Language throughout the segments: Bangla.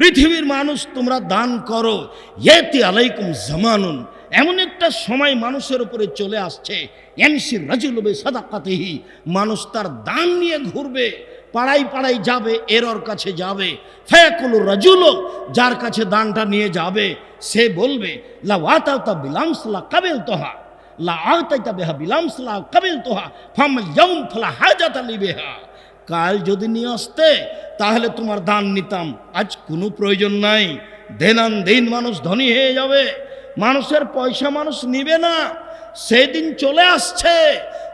পৃথিবীর মানুষ তোমরা দান করো, ইয়াতি আলাইকুম জামানুন, এমন একটা সময় মানুষের উপরে চলে আসছে, ইয়ানসির রাজুলু বিসাদাকাতিহি, মানুষ তার দান নিয়ে ঘুরবে, পাড়ায় পাড়ায় যাবে, এরর কাছে যাবে। ফায়াকুলুর রাজুলু, যার কাছে দানটা নিয়ে যাবে সে বলবে লা ওয়াতাতা বিলামসলা কাবিলতুহা, লা আতাইতা বিহা বিলামসলা কাবিলতুহা ফামাল ইয়াউম ফালা হাজাতা লি বিহা, কাল যদি নিয়ে আসতে তাহলে তোমার দান নিতাম, আজ কোনো প্রয়োজন নাই। দিনান দিন মানুষ ধনী হয়ে যাবে, মানুষের পয়সা মানুষ নিবে না, সেদিন চলে আসছে।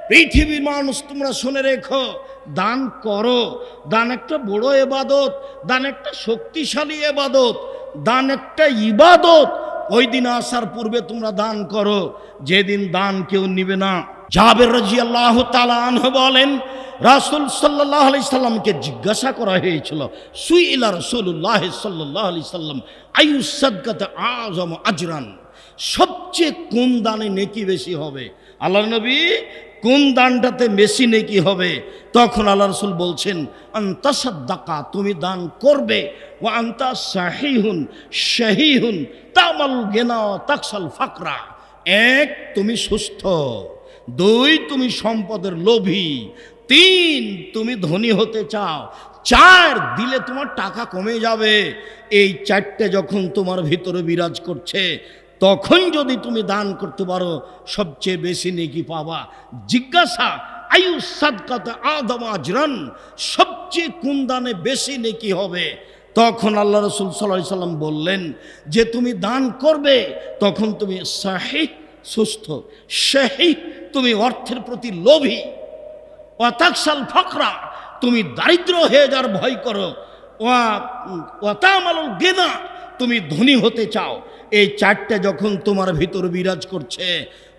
পৃথিবীর মানুষ তোমরা শুনে রেখো, দান করো। দান একটা বড় ইবাদত, দান একটা শক্তিশালী ইবাদত, দান একটা ইবাদত। ওই দিন আসার পূর্বে তোমরা দান করো, যেদিন দান কেউ নিবে না। জাবের রাদিয়াল্লাহু তাআলা আনহু বলেন, রাসূল সাল্লাল্লাহু আলাইহি সাল্লামকে জিজ্ঞাসা করা হয়েছিল, সুইলা রাসূলুল্লাহ সাল্লাল্লাহু আলাইহি সাল্লাম আইয়ু সাদকাতে আযম আজরান, সবচেয়ে কোন দানে নেকি বেশি হবে? আল্লাহর নবী, কোন দানটাতে বেশি নেকি হবে? তখন আল্লাহ রাসূল বলছেন, আনতা সাদ্দাকা, তুমি দান করবে, ওয়া আনতা সাহিহুন শাহীহুন তামাল গিনা তাকসাল ফাকরা, এক তুমি সুস্থ, দুই তুমি সম্পদের লোভী, তিন তুমি ধনী হতে চাও, চার দিলে তোমার টাকা কমে যাবে। এই চারটে যখন তোমার ভিতরে বিরাজ করছে, তখন যদি তুমি দান করতে পারো সবচেয়ে বেশি নেকি পাবা। জিজ্ঞাসা, আয়ু সাদকাতে আযম আজরান, সবচেয়ে কোন দানে বেশি নেকি হবে? তখন আল্লাহ রাসূল সাল্লাল্লাহু আলাইহি সাল্লাম বললেন যে তুমি দান করবে, তখন তুমি সাহিহ সুস্থ, শাহীহ তুমি অর্থের প্রতি লোভী, ওয়াতাকসাল ফাকরা তুমি দারিদ্র হয়ে যাওয়ার ভয় করো, ওয়াতামালুল গিনা তুমি ধনী হতে চাও। এই চারটে যখন তোমার ভিতর বিরাজ করছে,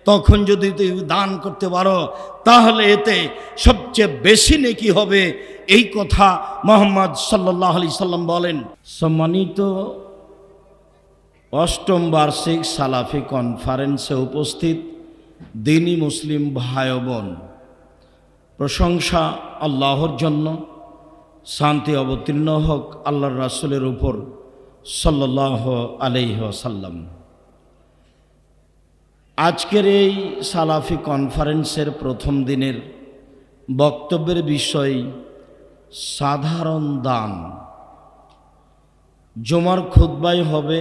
তখন যদি তুমি দান করতে পারো তাহলে এতে সবচেয়ে বেশি নেকি হবে। এই কথা মুহাম্মদ সাল্লাল্লাহু আলাইহি সাল্লাম বলেন। সম্মানিত অষ্টম বার্ষিক সালাফি কনফারেন্সে উপস্থিত দ্বীনি মুসলিম ভাই বোন, প্রশংসা আল্লাহর জন্য, শান্তি অবতীর্ণ হোক আল্লাহর রাসূলের উপর সাল্লাল্লাহু আলাইহি ওয়াসাল্লাম। আজকের এই সালাফি কনফারেন্সের প্রথম দিনের বক্তব্যের বিষয় সাধারণ দান। জুমার খুতবায় হবে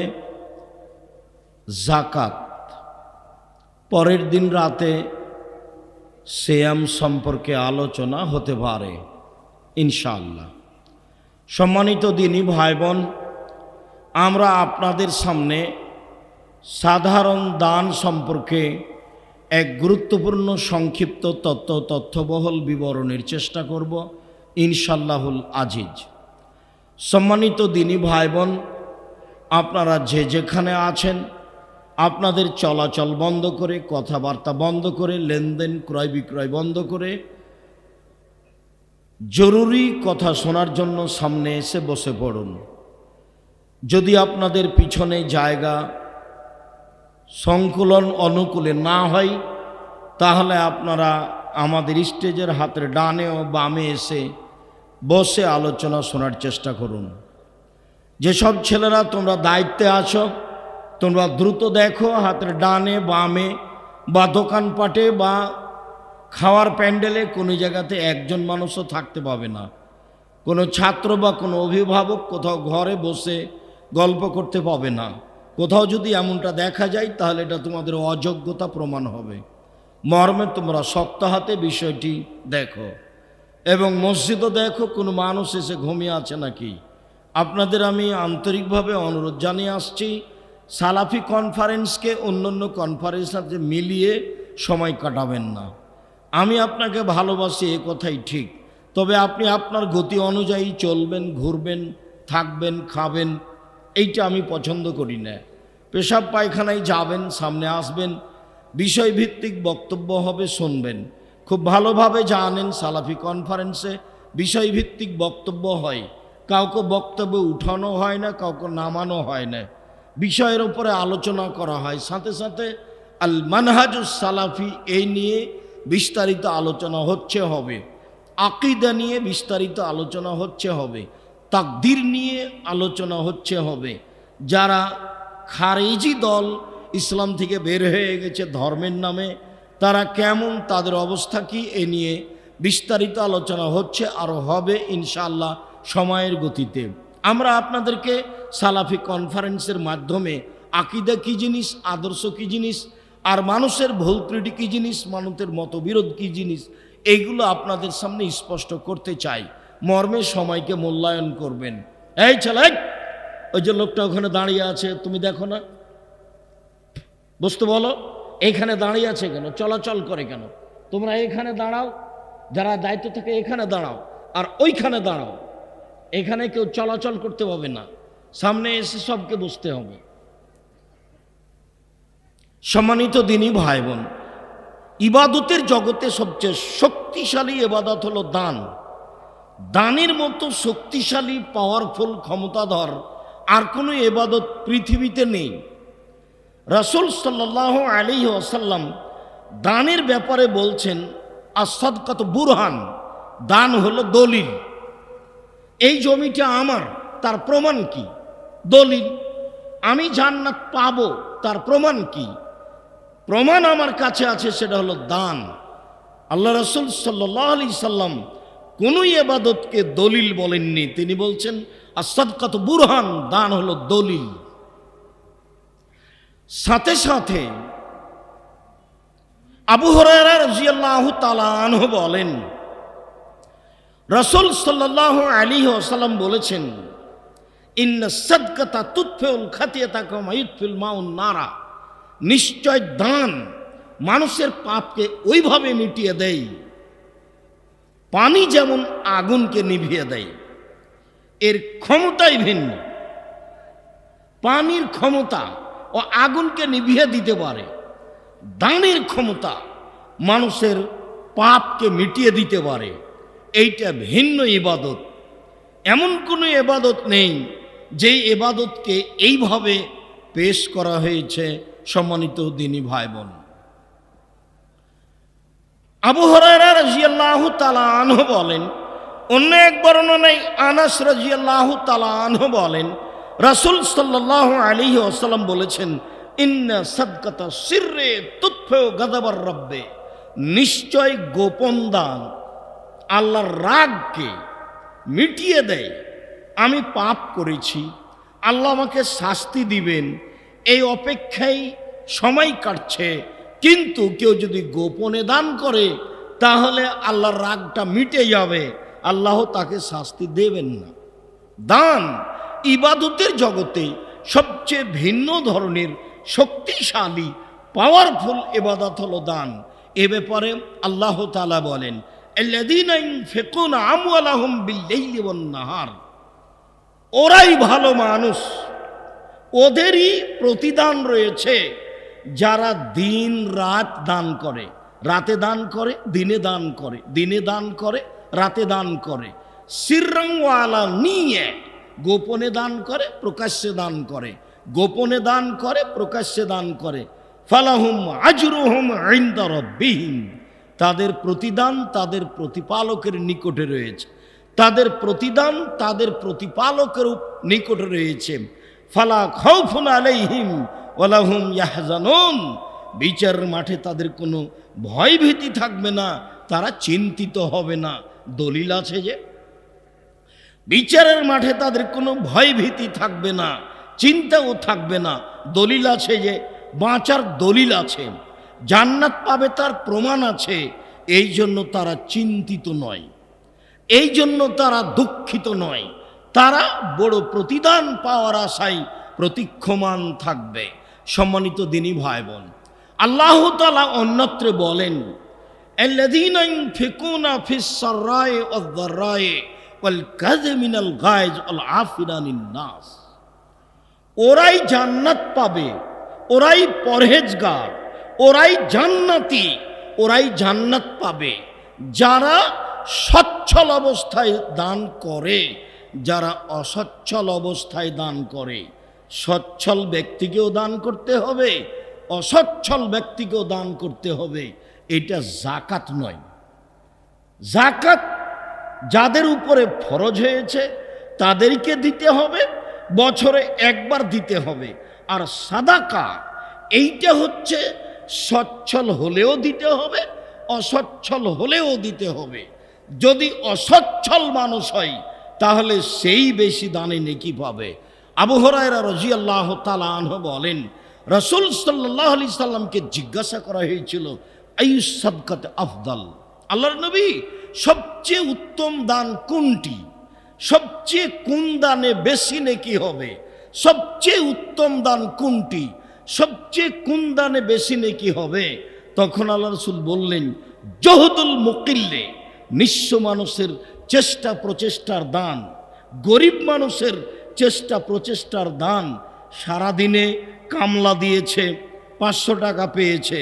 যাকাত, পরের দিন রাতে সিয়াম সম্পর্কে আলোচনা হতে পারে ইনশাআল্লাহ। সম্মানিত দ্বীনি ভাই বোন, আমরা আপনাদের সামনে সাধারণ দান সম্পর্কে এক গুরুত্বপূর্ণ সংক্ষিপ্ত তথ্যবহুল বিবরণের চেষ্টা করব ইনশাআল্লাহুল আজিজ। সম্মানিত দ্বীনি ভাই বোন, আপনারা যে যেখানে আছেন, আপনাদের চলাচল বন্ধ করে, কথাবার্তা বন্ধ করে, লেনদেন ক্রয় বিক্রয় বন্ধ করে জরুরি কথা শোনার জন্য সামনে এসে বসে পড়ুন। যদি আপনাদের পিছনে জায়গা সংকুলন অনুকূলে না হয়, তাহলে আপনারা আমাদের স্টেজের হাতের ডানে ও বামে এসে বসে আলোচনা শোনার চেষ্টা করুন। যেসব ছেলেরা তোমরা দায়িত্বে আছো, তোমরা দ্রুত দেখো হাতের ডানে বামে বা দোকানপাটে বা খাওয়ার প্যান্ডেলে কোনো জায়গাতে একজন মানুষও থাকতে পাবে না। কোনো ছাত্র বা কোনো অভিভাবক কোথাও ঘরে বসে গল্প করতে পাবে না। কোথাও যদি এমনটা দেখা যায় তাহলে এটা তোমাদের অযোগ্যতা প্রমাণ হবে। মর্মে তোমরা শক্ত হাতে বিষয়টি দেখো, এবং মসজিদও দেখো কোনো মানুষ এসে ঘুমিয়ে আছে নাকি। আপনাদের আমি আন্তরিকভাবে অনুরোধ জানিয়ে আসছি, সালাফি কনফারেন্সকে অন্যান্য কনফারেন্সের সাথে মিলিয়ে সময় কাটাবেন না। আমি আপনাকে ভালোবাসি, এ কথাই ঠিক, তবে আপনি আপনার গতি অনুযায়ী চলবেন, ঘুরবেন, থাকবেন, খাবেন, এইটা আমি পছন্দ করি না। পেশাব পায়খানায় যাবেন, সামনে আসবেন, বিষয়ভিত্তিক বক্তব্য হবে, শুনবেন। খুব ভালোভাবে জানেন সালাফি কনফারেন্সে বিষয়ভিত্তিক বক্তব্য হয়, কাউকে বক্তব্য উঠানো হয় না, কাউকে নামানো হয় না, বিষয়ের উপরে আলোচনা করা হয়। সাথে সাথে আল মানহাজুস সালাফি এই নিয়ে বিস্তারিত আলোচনা হবে, আকীদা নিয়ে বিস্তারিত আলোচনা হবে, তাকদীর নিয়ে আলোচনা হবে। যারা খারেজি দল ইসলাম থেকে বের হয়ে গেছে ধর্মের নামে, তারা কেমন, তাদের অবস্থা কি, এ নিয়ে বিস্তারিত আলোচনা হচ্ছে, আরও হবে ইনশাআল্লাহ সময়ের গতিতে। আমরা আপনাদেরকে সালাফি কনফারেন্সের মাধ্যমে আকীদা কী জিনিস, আদর্শ কী জিনিস, আর মানুষের ভুল ত্রুটি কী জিনিস, মানুষের মতবিরোধ কী জিনিস, এইগুলো আপনাদের সামনে স্পষ্ট করতে চাই। মর্মে সময়কে মূল্যায়ন করবেন। এই ছেলে, ওই যে লোকটা ওখানে দাঁড়িয়ে আছে, তুমি দেখো না? বুঝতে বলো, এইখানে দাঁড়িয়ে আছে কেন, চলাচল করে কেন? তোমরা এখানে দাঁড়াও, যারা দায়িত্ব থেকে এখানে দাঁড়াও, আর ওইখানে দাঁড়াও। এখানে কেউ চলাচল করতে পারবে না, সামনে এসে সবকে বসতে হবে। সম্মানিত দিনী ভাই বোন, ইবাদতের জগতে সবচেয়ে শক্তিশালী ইবাদত হলো দান। দানের মতো শক্তিশালী, পাওয়ারফুল, ক্ষমতাধর আর কোনো ইবাদত পৃথিবীতে নেই। রাসূল সাল্লাল্লাহু আলাইহি ওয়াসাল্লাম দানের ব্যাপারে বলছেন, আস-সাদকাত বুরহান, দান হলো দলিল। এই জমিটা আমার, তার প্রমাণ কি? দলিল। আমি জান্নাত পাবো, তার প্রমাণ কি? প্রমাণ আমার কাছে আছে, সেটা হলো দান। আল্লাহ রাসূল সাল্লাল্লাহু আলাইহি সাল্লাম কোন ইবাদতকে দলিল বলেননি, তিনি বলছেন আস-সাদকাতু বুরহান, দান হলো দলিল। সাথে সাথে আবু হুরায়রা রাদিয়াল্লাহু তাআলা আনহু বলেন, রাসূল সাল্লাল্লাহু আলাইহি ওয়াসাল্লাম বলেছেন, ইন্নাস সাদকাতা তুতফিউল খাতিয়াতা কামা ইউতফিল মাউন নারা, নিশ্চয় দান মানুষের পাপকে ওইভাবে মিটিয়ে দেয়, পানি যেমন আগুনকে নিভিয়ে দেয়। এর ক্ষমতাই ভিন্ন। পানির ক্ষমতা ও আগুনকে নিভিয়ে দিতে পারে, দানের ক্ষমতা মানুষের পাপকে মিটিয়ে দিতে পারে। এইটা ভিন্ন ইবাদত। এমন কোনো ইবাদত নেই যেই ইবাদতকে এইভাবে পেশ করা হয়েছে। সম্মানিত দ্বীনী ভাই বোন, আবু হুরায়রা রাদিয়াল্লাহু তাআলা আনহু বলেন, অন্য এক বর্ণনায় আনাস রাদিয়াল্লাহু তাআলা আনহু বলেন, রাসূল সাল্লাল্লাহু আলাইহি ওয়াসাল্লাম বলেছেন, ইন্না সাদকাতা সিররে তুতফিউ গাযাবার রাব্বে, নিশ্চয় গোপন দান আল্লাহর রাগকে মিটিয়ে দেয়। আমি পাপ করেছি, আল্লাহ আমাকে শাস্তি দিবেন, এই অপেক্ষায় সময় কাটছে, কিন্তু কেউ যদি গোপনে দান করে তাহলে আল্লাহর রাগটা মিটে যাবে, আল্লাহ তাকে শাস্তি দেবেন না। দান ইবাদতের জগতে সবচেয়ে ভিন্ন ধরনের শক্তিশালী, পাওয়ারফুল ইবাদত হলো দান। এ ব্যাপারে আল্লাহ তাআলা বলেন, আল্লাযীনা ইউনফিকুনা আমওয়ালাহুম বিল-লাইলি ওয়ান-নাহার, ওরাই ভালো মানুষ, ওদেরই প্রতিদান রয়েছে যারা দিন রাত দান করে। রাতে দান করে, দিনে দান করে, দিনে দান করে, রাতে দান করে। সিররান ওয়া আলানিয়া, গোপনে দান করে, প্রকাশ্যে দান করে, গোপনে দান করে, প্রকাশ্যে দান করে। ফালাহুম আজরুহুম ইনদা রাব্বিহিম, তাদের প্রতিদান তাদের প্রতিপালকের নিকটে রয়েছে। তাদের প্রতিদান তাদের প্রতিপালকের নিকটে রয়েছে। ফালা খাউফুন আলাইহিম ওয়ালা হুম ইয়াহজানুন, বিচারের মাঠে তাদের কোনো ভয় ভীতি থাকবে না, তারা চিন্তিত হবে না। দলিল আছে যে বিচারের মাঠে তাদের কোনো ভয় ভীতি থাকবে না, চিন্তাও থাকবে না। দলিল আছে যে বাঁচার দলিল আছে, জান্নাত পাবে তার প্রমাণ আছে। এই জন্য তারা চিন্তিত নয়, এই জন্য তারা দুঃখিত নয়, তারা বড় প্রতিদান পাওয়ার আশায় প্রতীক্ষমান থাকবে। সম্মানিত দ্বীনী ভাই বোন, আল্লাহ তাআলা অন্যত্র বলেন, আল্লাযীনা ইউনফিকুনা ফিস-সাররা'i ওয়াদ-দাররা'i ওয়াল কাযিমিনাল গায়জ ওয়াল আফিনা আনিন নাস, ওরাই জান্নাত পাবে, ওরাই পরহেজগার, ওরাই জান্নাতি, ওরাই জান্নাত পাবে যারা সচ্ছল অবস্থায় দান করে, যারা অসচ্ছল অবস্থায় দান করে। সচ্ছল ব্যক্তিকেও দান করতে হবে, অসচ্ছল ব্যক্তিকেও দান করতে হবে। এটা যাকাত নয়। যাকাত যাদের উপরে ফরজ হয়েছে তাদেরকে দিতে হবে, বছরে একবার দিতে হবে। আর সাদাকা এইটা হচ্ছে সচ্ছল হলেও দিতে হবে, অসচ্ছল হলেও দিতে হবে। যদি অসচ্ছল মানুষ হয় তাহলে সেই বেশি দানে নেকি পাবে। আবু হুরায়রা রাদিয়াল্লাহু তাআলা আনহু বলেন, রাসূল সাল্লাল্লাহু আলাইহি সাল্লামকে জিজ্ঞাসা করা হয়েছিল, আইয়ুস সাদকাত আফদাল, আল্লাহর নবী সবচেয়ে উত্তম দান কোনটি, সবচেয়ে কোন দানে বেশি নেকি হবে, সবচেয়ে উত্তম দান কোনটি, সবচেয়ে কোন দানে বেশি নেকি হবে? তখন আল্লাহ রাসূল বললেন, জহুদুল মুকিল্লে, নিঃস্ব মানুষের চেষ্টা প্রচেষ্টার দান, গরিব মানুষের চেষ্টা প্রচেষ্টার দান। সারাদিনে কামলা দিয়েছে, 500 টাকা পেয়েছে,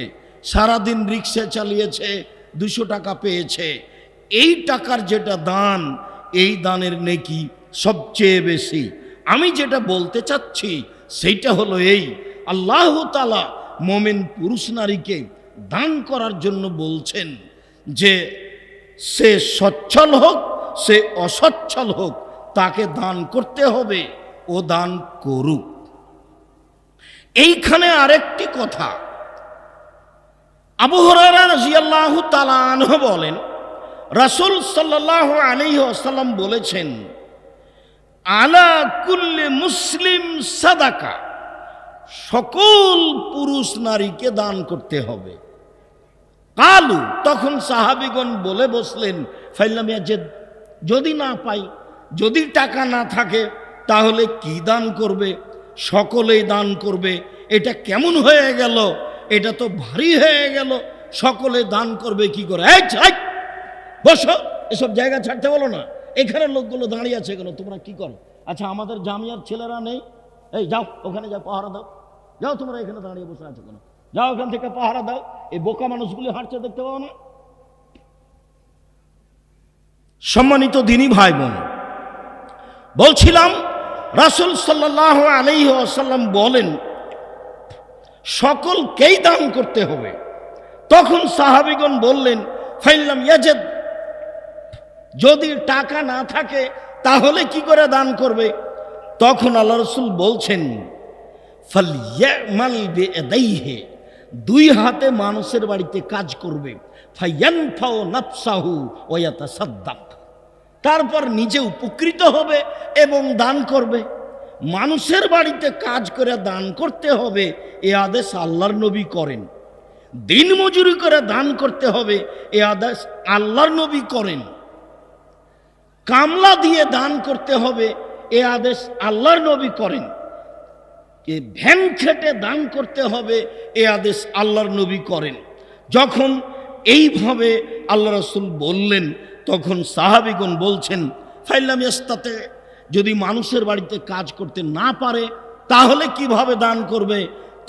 সারাদিন রিক্সা চালিয়েছে, 200 টাকা পেয়েছে, এই টাকার যেটা দান, এই দানের নেকি সবচেয়ে বেশি। আমি যেটা বলতে চাচ্ছি সেইটা হলো এই, আল্লাহ তাআলা মুমিন পুরুষ নারীকে দান করার জন্য বলছেন যে সে সচ্ছল হোক, সে অসচ্ছল হোক, তাকে দান করতে হবে, ও দান করুক। এইখানে আরেকটি কথা, আবু হুরায়রা রাদিয়াল্লাহু তাআলা আনহু বলেন, রাসূল সাল্লাল্লাহু আলাইহি ওয়াসাল্লাম বলেছেন, আলা কুল্লি মুসলিম সাদাকা, সকল পুরুষ নারীকে দান করতে হবে। কালু, তখন সাহাবীগণ বলে বসলেন, ফাইলাম ইয়াজিদ, যদি না পাই, যদি টাকা না থাকে তাহলে কি দান করবে? সকলেই দান করবে, এটা কেমন হয়ে গেল? এটা তো ভারী হয়ে গেল, সকলে দান করবে কি করে? এই বসো, এসব জায়গা ছাড়তে বলো না, এখানে লোকগুলো দাঁড়িয়ে আছে কেন, তোমরা কি করো? আচ্ছা, আমাদের জামিয়ার ছেলেরা নেই? এই যাও, ওখানে যাও, পাহারা দাও। যাও, তোমরা এখানে দাঁড়িয়ে বসে আছো কেন? যাও, ওখান থেকে পাহারা দাও। এই বোকা মানুষগুলি হাঁটছে, দেখতে পাও না? সম্মানিত দিনী ভাই বোন, বলছিলাম রাসূল সাল্লাল্লাহু আলাইহি ওয়াসাল্লাম বলেন সকলকেই দান করতে হবে। তখন সাহাবীগণ বললেন, ফাইলাম ইয়াজিদ, যদি টাকা না থাকে তাহলে কি করে দান করবে? তখন আল্লাহ রাসূল বলছেন, ফালইয়ামাল বিয়াদাইহি, দুই হাতে মানুষের বাড়িতে কাজ করবে, ফায়ানফাউ নাফসাহু ওয়া ইয়াতাসাদ্দাক, তারপর নিজে উপকৃত হবে এবং দান করবে। মানুষের বাড়িতে কাজ করে দান করতে হবে, এ আদেশ আল্লাহর নবী করেন। দিন মজুরি করে দান করতে হবে, এ আদেশ আল্লাহর নবী করেন। কামলা দিয়ে দান করতে হবে, এ আদেশ আল্লাহর নবী করেন। এ ভ্যান খেটে দান করতে হবে, এ আদেশ আল্লাহর নবী করেন। যখন এইভাবে আল্লাহ রাসূল বললেন, তখন সাহাবীগণ বলছেন, ফাইলাম ইয়াস্তাতে, যদি মানুষের বাড়িতে কাজ করতে না পারে তাহলে কিভাবে দান করবে?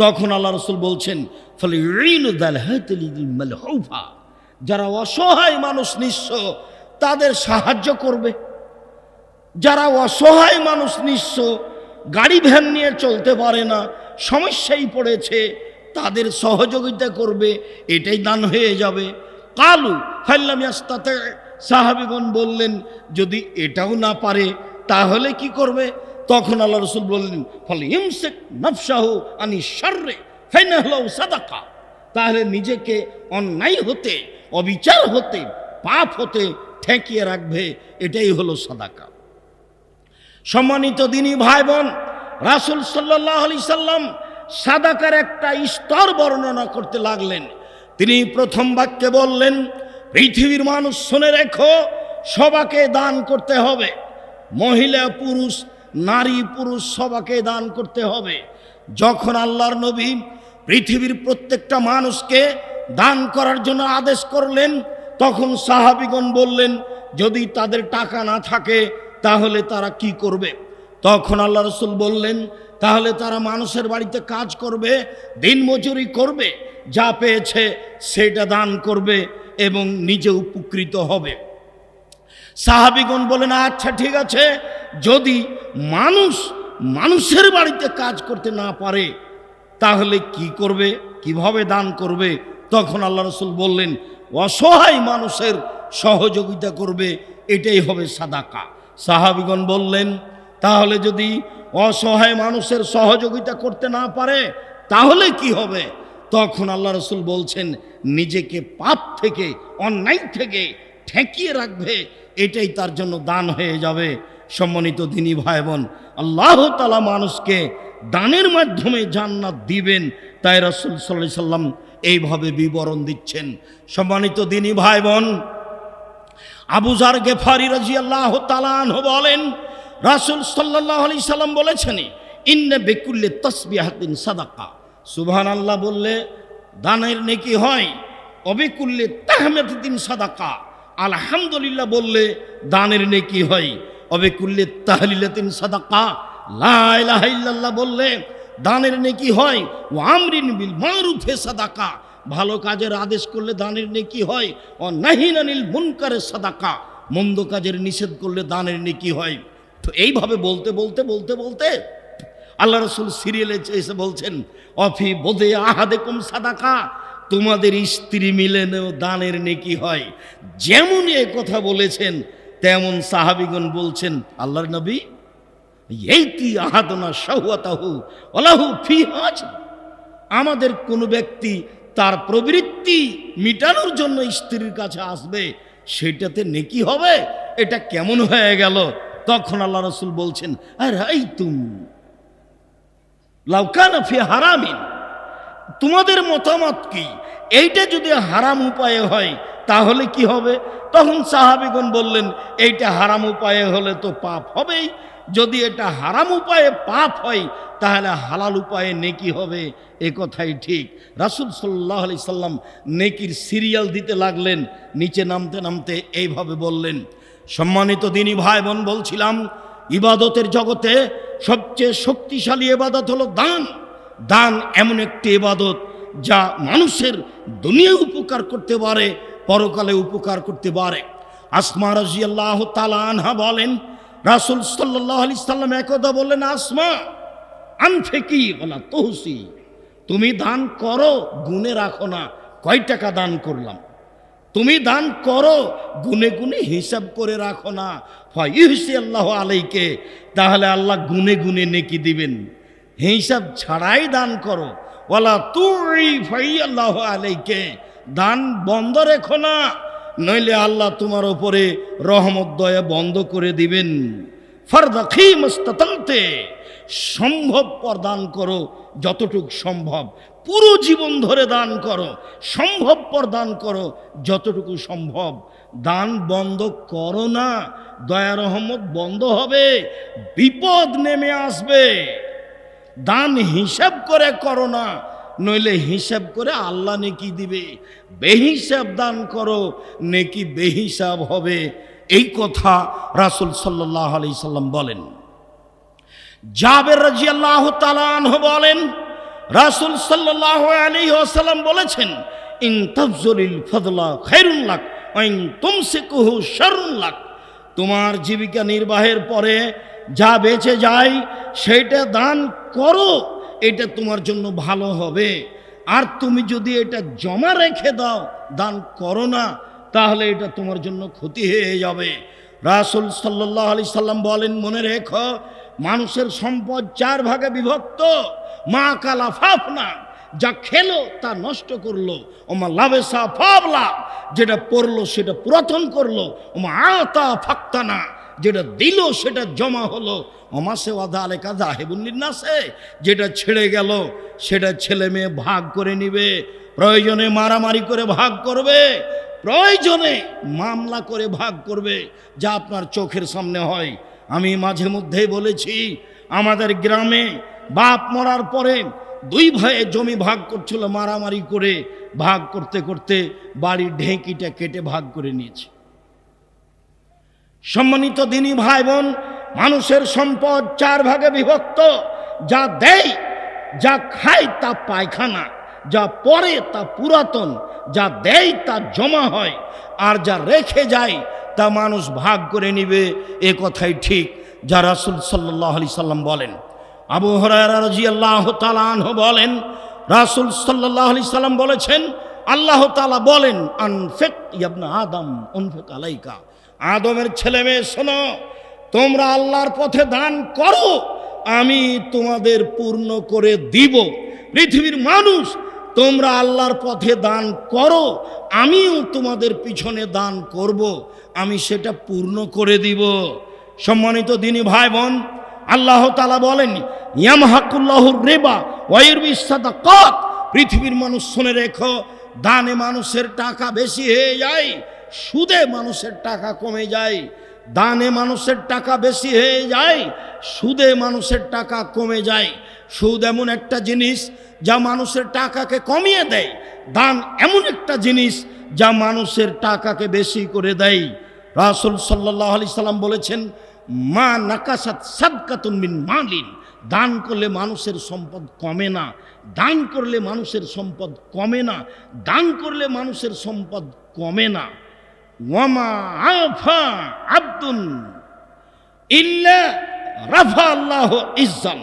তখন আল্লাহ রাসূল বলছেন, ফালিউইনু যাল হাতিলিল মালহুফা, যারা অসহায় মানুষ, নিঃস্ব, তাদের সাহায্য করবে। যারা অসহায় মানুষ, নিঃস্ব, গাড়ি ভ্যান নিয়ে চলতে পারে না, সমস্যায় পড়েছে, তাদের সহযোগিতা করবে, এটাই দান হয়ে যাবে। কালু ফাইলাম ইয়াস্তাতে, সাহাবীগণ বললেন যদি এটাও না পারে তাহলে কি করবে? তখন আল্লাহ রাসূল বললেন, ফালইমসিক নাফসাহু আনি শাররি ফাইনাহু সাদাকা, তাহলে নিজেকে অন্যায় হতে, অবিচার হতে, পাপ হতে ঠেকিয়ে রাখবে, এটাই হলো সাদাকা। সম্মানিত দিনী ভাই বোন, রাসূল সাল্লাল্লাহু আলাইহি সাল্লাম সাদাকার একটা স্তর বর্ণনা করতে লাগলেন। তিনি প্রথম বাক্যে বললেন, পৃথিবীর মানুষ শুনে রেখো, সবাকে দান করতে হবে, মহিলা পুরুষ, নারী পুরুষ সবাকে দান করতে হবে। যখন আল্লাহর নবী পৃথিবীর প্রত্যেকটা মানুষকে দান করার জন্য আদেশ করলেন, তখন সাহাবীগণ বললেন যদি তাদের টাকা না থাকে তাহলে তারা কি করবে? তখন আল্লাহ রাসূল বললেন, তাহলে তারা মানুষের বাড়িতে কাজ করবে, দিন মজুরি করবে, যা পেয়েছে সেটা দান করবে এবং নিজে উপকৃত হবে। সাহাবীগণ বলেন, আচ্ছা ঠিক আছে, যদি মানুষের বাড়িতে কাজ করতে না পারে তাহলে কি করবে, কিভাবে দান করবে? তখন আল্লাহ রাসূল বললেন, অসহায় মানুষের সহযোগিতা করবে, এটাই হবে সাদাকা। সাহাবীগণ বললেন, তাহলে যদি অসহায় মানুষের সহযোগিতা করতে না পারে তাহলে কি হবে? তখন আল্লাহ রাসূল বলছেন, নিজেকে পাপ থেকে, অন্যায় থেকে ঠেকিয়ে রাখবে, এটাই তার জন্য দান হয়ে যাবে। সম্মানিত দিনী ভাই বোন, আল্লাহ তাআলা মানুষকে দানের মাধ্যমে জান্নাত দিবেন, তাই রাসূল সাল্লাল্লাহু আলাইহি সাল্লাম এইভাবে বিবরণ দিচ্ছেন। সম্মানিত দিনী ভাই বোন, আবু যার গেফারি রাদিয়াল্লাহু তাআলা আনহু বলেন, রাসূল সাল্লাল্লাহু আলাইহি সাল্লাম বলেছেন, ইন্না বিকুল্লি তাসবিহাতিন সাদাকা। সুবহানাল্লাহ বললে দানের নেকি হয়, অবিকুল্লি তাহমিদাতিন সাদাকা। আলহামদুলিল্লাহ বললে দানের নেকি হয়, অবিকুল্লি তাহলিলাতিন সাদাকা। লা ইলাহা ইল্লাল্লাহ বললে দানের নেকি হয়, ওয়া আমরিন বিল মারুফে সাদাকা। ভালো কাজের আদেশ করলে দানের নেকি হয়, ও নাহিন আনিল মুনকারের সাদাকা। মন্দ কাজের নিষেধ করলে দানের নেকি হয়। তো এইভাবে বলতে বলতে বলতে বলতে আল্লাহ রাসূল সিরিয়ালে এসে বলছেন, অফি বোদে আহাদেকুম সাদাকা। তোমাদের স্ত্রী মিলনেও দানের নেকি হয়। যেমন এ কথা বলেছেন তেমন সাহাবীগণ বলছেন, আল্লাহর নবী, এইতি আহাদনা শাহওয়াতাহু ওয়ালাহু ফিহা আজর। আমাদের কোনো ব্যক্তি তার প্রবৃত্তি মিটানোর জন্য স্ত্রীর কাছে আসবে, সেটাতে নেকি হবে? এটা কেমন হয়ে গেল? তখন আল্লাহ রাসূল বলছেন, আর এই তুমি লাউ কানা ফি হারামিন, তোমাদের মতামত কি? এইটা যদি হারাম উপায়ে হয় তাহলে কি হবে? তখন সাহাবীগণ বললেন, এইটা হারাম উপায়ে হলে তো পাপ হবেই। যদি এটা হারাম উপায়ে পাপ হয় তাহলে হালাল উপায়ে নেকি হবে, এ কথাই ঠিক। রাসূল সাল্লাল্লাহু আলাইহি সাল্লাম নেকির সিরিয়াল দিতে লাগলেন, নিচে নামতে নামতে এইভাবে বললেন। সম্মানিত দিনী ভাই বোন, বলছিলাম ইবাদতের জগতে সবচেয়ে শক্তিশালী ইবাদত হলো দান। দান এমন একটি ইবাদত যা মানুষের দুনিয়ায় উপকার করতে পারে, পরকালে উপকার করতে পারে। আসমা রাদিয়াল্লাহু তাআলা আনহা বলেন, রাসূল সাল্লাল্লাহু আলাইহি সাল্লাম একদা বললেন, আসমা আনফিকি ওয়ালা তুহসি। তুমি দান করো, গুনে রাখো না কয় টাকা দান করলাম। তুমি দান করো, গুনে গুনে হিসাব করে রাখো না। ফায়ুহসি আল্লাহু আলাইকে, তাহলে আল্লাহ গুনে গুনে নেকি দিবেন। হিসাব ছাড়াই দান করো। ওয়ালা তুই ফাইয়াল্লাহু আলাইকে, দান বন্ধ রেখো না, নইলে আল্লাহ তোমার উপরে রহমত দয়া বন্ধ করে দিবেন। ফারদাখি মুস্তাতালতে, সম্ভবপর দান করো, যতটুক সম্ভব। পুরো জীবন ধরে দান করো, সম্ভবপর দান করো, যতটুকু সম্ভব। দান বন্ধ করো না, দয়া রহমত বন্ধ হবে, বিপদ নেমে আসবে। দান হিসাব করে করো না, নইলে হিসাব করে আল্লাহ নেকি দিবে। বেহিসাব দান করো, নেকি বেহিসাব হবে। এই কথা রাসূল সাল্লাল্লাহু আলাইহি সাল্লাম বলেন। জাবের রাদিয়াল্লাহু তাআলা আনহু বলেন, রাসূল সাল্লাল্লাহু আলাইহি ওয়াসাল্লাম বলেছেন, ইন তাবযুলিল ফাদলা খায়রুন লাক ওয়া ইন তুমসিকুহু শাররুন লাক। তোমার জীবিকা নির্বাহের পরে যা বেঁচে যায় সেটা দান করো, এটা তোমার জন্য ভালো হবে। আর তুমি যদি এটা জমা রেখে দাও, দান করো না, তাহলে এটা তোমার জন্য ক্ষতি হয়ে যাবে। রাসূল সাল্লাল্লাহু আলাইহি সাল্লাম বলেন, মনে রেখো, মানুষের সম্পদ 4 ভাগে বিভক্ত। মা কালা ফাফনা, যা খেলো তা নষ্ট করলো। ওমা লাবেসা ফাবলা, যেটা পড়লো সেটা পুরাতন করলো। ওমা আতা ফাক্তানা, যেটা দিল সেটা জমা হলো। ওমাসে ওয়াদা আলেকা জাহেবুন্নিনাসে, যেটা ছেড়ে গেল সেটা ছেলে মেয়ে ভাগ করে নিবে। প্রয়োজনে মারামারি করে ভাগ করবে, প্রয়োজনে মামলা করে ভাগ করবে, যা আপনার চোখের সামনে হয়। আমি মাঝে মধ্যেই বলেছি, আমাদের গ্রামে বাপ মরার পরে 2 ভাইয়ে জমি ভাগ করছিল, মারামারি করে ভাগ করতে করতে বাড়ির ঢেঁকিটা কেটে ভাগ করে নিয়েছে। সম্মানিত দিনী ভাই বোন, মানুষের সম্পদ 4 ভাগে বিভক্ত। যা দেয়, যা খায় তা পায়খানা, যা পরে তা পুরাতন, যা দেয় তা জমা হয়, আর যা রেখে যায় তা মানুষ ভাগ করে নিবে। এ কথাই ঠিক, যা রাসূল সাল্লাল্লাহু আলাইহি সাল্লাম বলেন। আবু হুরায়রা রাদিয়াল্লাহু তাআলা আনহু বলেন, রাসূল সাল্লাল্লাহু আলাইহি সাল্লাম বলেছেন, আল্লাহ তাআলা বলেন, আনফিক ইয়া ইবনা আদম উনফিক আলাইকা। আদমের ছেলে মেয়ে শোনো, তোমরা আল্লাহর পথে দান করো, আমি তোমাদের পূর্ণ করে দিব। পৃথিবীর মানুষ, তোমরা আল্লাহর পথে দান করো, আমিও তোমাদের পিছনে দান করব, আমি সেটা পূর্ণ করে দিব। সম্মানিত দিনী ভাই বোন, আল্লাহ তাআলা বলেন ইয়ামহাকুল্লাহুর রিবা ওয়া ইউরবিস সাদাকাত। পৃথিবীর মানুষ শুনে রেখো, দানে মানুষের টাকা বেশি হয়ে যায়, সুদে মানুষের টাকা কমে যায়। দানে মানুষের টাকা বেশি হয়ে যায়, সুদে মানুষের টাকা কমে যায়। সুদ এমন একটা জিনিস যা মানুষের টাকাকে কমিয়ে দেয়, দান এমন একটা জিনিস যা মানুষের টাকাকে বেশি করে দেয়। রাসূল সাল্লাল্লাহু আলাইহি সাল্লাম বলেছেন, মা নাকাসাত সাদকাতুন মিন মালিন। দান করলে মানুষের সম্পদ কমে না, দান করলে মানুষের সম্পদ কমে না, দান করলে মানুষের সম্পদ কমে না। ওয়ামা আফা আব্দুন ইল্লা রাফা আল্লাহু ইজ্জান।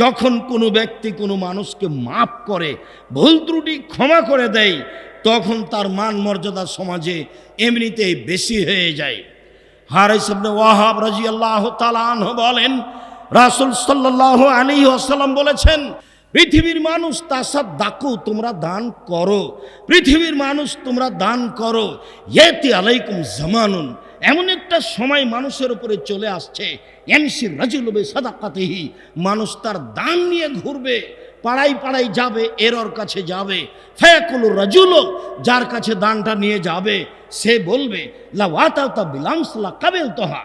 যখন কোনো ব্যক্তি কোনো মানুষকে মাফ করে, ভুল ত্রুটি ক্ষমা করে দেয়, তখন তার মান মর্যাদা সমাজে এমনিতেই বেশি হয়ে যায়। হারিস ইবনে ওয়াহাব রাদিয়াল্লাহু তাআলা আনহু বলেন, রাসূল সাল্লাল্লাহু আলাইহি ওয়াসাল্লাম বলেছেন, পৃথিবীর মানুষ তাসাদ্দাকু, তোমরা দান করো। পৃথিবীর মানুষ তোমরা দান করো। ইয়াতি আলাইকুম জামানুন, এমন একটা সময় মানুষের উপরে চলে আসছে, ইয়ামশি রাজুলু বিসাদাকাতিহি, মানুষ তার দান নিয়ে ঘুরবে, পাড়ায় পাড়ায় যাবে, এরর কাছে যাবে। ফায়াকুলু রাজুলু, যার কাছে দানটা নিয়ে যাবে সে বলবে, লা ওয়াতাতা বিলামসলা কাবিলতুহা,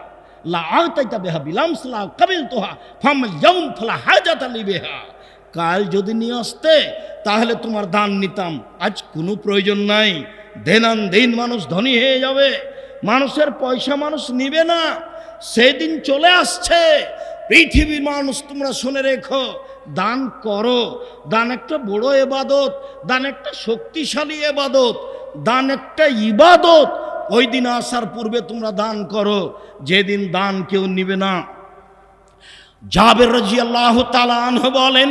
লা আতাইতা বিহা বিলামসলা কাবিলতুহা ফামাল ইয়াউম ফালা হাজাতা লি বিহা। কাল যদি নিয়ে আসতে তাহলে তোমার দান নিতাম, আজ কোনো প্রয়োজন নাই। দেনান দিন মানুষ ধনী হয়ে যাবে, মানুষের পয়সা মানুষ নিবে না, সেদিন চলে আসছে। পৃথিবীর মানুষ তোমরা শুনে রেখো, দান করো। দান একটা বড় ইবাদত, দান একটা শক্তিশালী ইবাদত, দান একটা ইবাদত। ওই দিন আসার পূর্বে তোমরা দান করো, যেদিন দান কেউ নিবে না। জাবের রাদিয়াল্লাহু তাআলা আনহু বলেন,